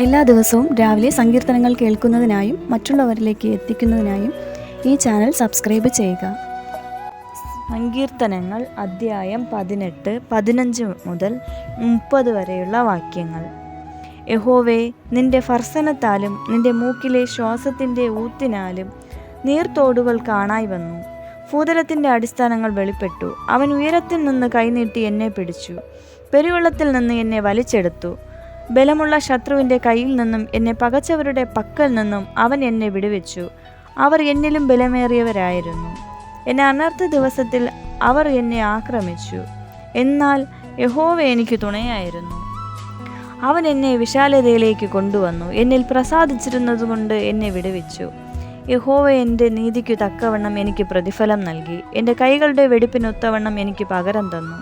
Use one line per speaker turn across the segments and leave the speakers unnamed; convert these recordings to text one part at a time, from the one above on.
എല്ലാ ദിവസവും രാവിലെ സങ്കീർത്തനങ്ങൾ കേൾക്കുന്നതിനായും മറ്റുള്ളവരിലേക്ക് എത്തിക്കുന്നതിനായും ഈ ചാനൽ സബ്സ്ക്രൈബ് ചെയ്യുക.
സങ്കീർത്തനങ്ങൾ അദ്ധ്യായം 18, 15 മുതൽ 30 വരെയുള്ള വാക്യങ്ങൾ. യഹോവേ, നിന്റെ ഭർസനത്താലും നിന്റെ മൂക്കിലെ ശ്വാസത്തിൻ്റെ ഊത്തിനാലും നീർത്തോടുകൾ കാണായി വന്നു. ഭൂതലത്തിൻ്റെ അടിസ്ഥാനങ്ങൾ വെളിപ്പെട്ടു. അവൻ ഉയരത്തിൽ നിന്ന് കൈനീട്ടി എന്നെ പിടിച്ചു. പെരുവെള്ളത്തിൽ നിന്ന് എന്നെ വലിച്ചെടുത്തു. ബലമുള്ള ശത്രുവിൻ്റെ കയ്യിൽ നിന്നും എന്നെ പകച്ചവരുടെ പക്കൽ നിന്നും അവൻ എന്നെ വിടുവിച്ചു. അവർ എന്നിലും ബലമേറിയവരായിരുന്നു. എന്നെ അനർത്ഥ ദിവസത്തിൽ അവർ എന്നെ ആക്രമിച്ചു. എന്നാൽ യഹോവ എനിക്ക് തുണയായിരുന്നു. അവൻ എന്നെ വിശാലതയിലേക്ക് കൊണ്ടുവന്നു. എന്നിൽ പ്രസാദിച്ചിരുന്നതുകൊണ്ട് എന്നെ വിടുവിച്ചു. യഹോവ എൻ്റെ നീതിക്കു തക്കവണ്ണം എനിക്ക് പ്രതിഫലം നൽകി. എൻ്റെ കൈകളുടെ വെടിപ്പിനൊത്തവണ്ണം എനിക്ക് പകരം തന്നു.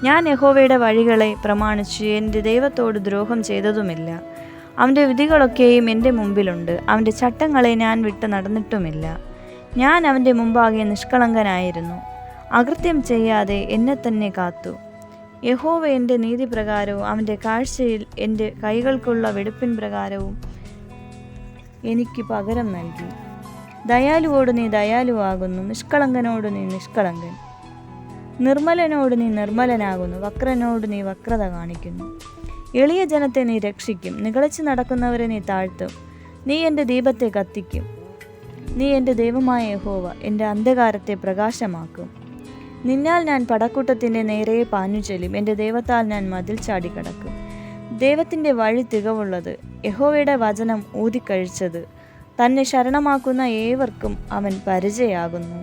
ഞാൻ യഹോവയുടെ വഴികളെ പ്രമാണിച്ചു എൻ്റെ ദൈവത്തോട് ദ്രോഹം ചെയ്തതുമില്ല. അവൻ്റെ വിധികളൊക്കെയും എൻ്റെ മുമ്പിലുണ്ട്. അവൻ്റെ ചട്ടങ്ങളെ ഞാൻ വിട്ട് നടന്നിട്ടുമില്ല. ഞാൻ അവൻ്റെ മുമ്പാകെ നിഷ്കളങ്കനായിരുന്നു. അകൃത്യം ചെയ്യാതെ എന്നെ തന്നെ കാത്തു. യഹോവ എൻ്റെ നീതി പ്രകാരവും അവൻ്റെ കാഴ്ചയിൽ എൻ്റെ കൈകൾക്കുള്ള വെടിപ്പിൻ പ്രകാരവും എനിക്ക് പകരം നൽകി. ദയാലുവോട് നീ ദയാലുവാകുന്നു, നിഷ്കളങ്കനോട് നീ നിഷ്കളങ്കൻ. നിർമ്മലനോട് നീ നിർമ്മലനാകുന്നു, വക്രനോട് നീ വക്രത കാണിക്കുന്നു. എളിയ ജനത്തെ നീ രക്ഷിക്കും, നിഗളിച്ച് നടക്കുന്നവരെ നീ താഴ്ത്തും. നീ എൻ്റെ ദീപത്തെ കത്തിക്കും. നീ എൻ്റെ ദൈവമായ യഹോവ എൻ്റെ അന്ധകാരത്തെ പ്രകാശമാക്കും. നിന്നാൽ ഞാൻ പടക്കൂട്ടത്തിൻ്റെ നേരെ പാഞ്ഞു ചെല്ലും. എൻ്റെ ദൈവത്താൽ ഞാൻ മതിൽ ചാടിക്കടക്കും. ദൈവത്തിൻ്റെ വഴി തികവുള്ളത്, യഹോവയുടെ വചനം ഊതിക്കഴിച്ചത്. തന്നെ ശരണമാക്കുന്ന ഏവർക്കും അവൻ പരിചയാകുന്നു.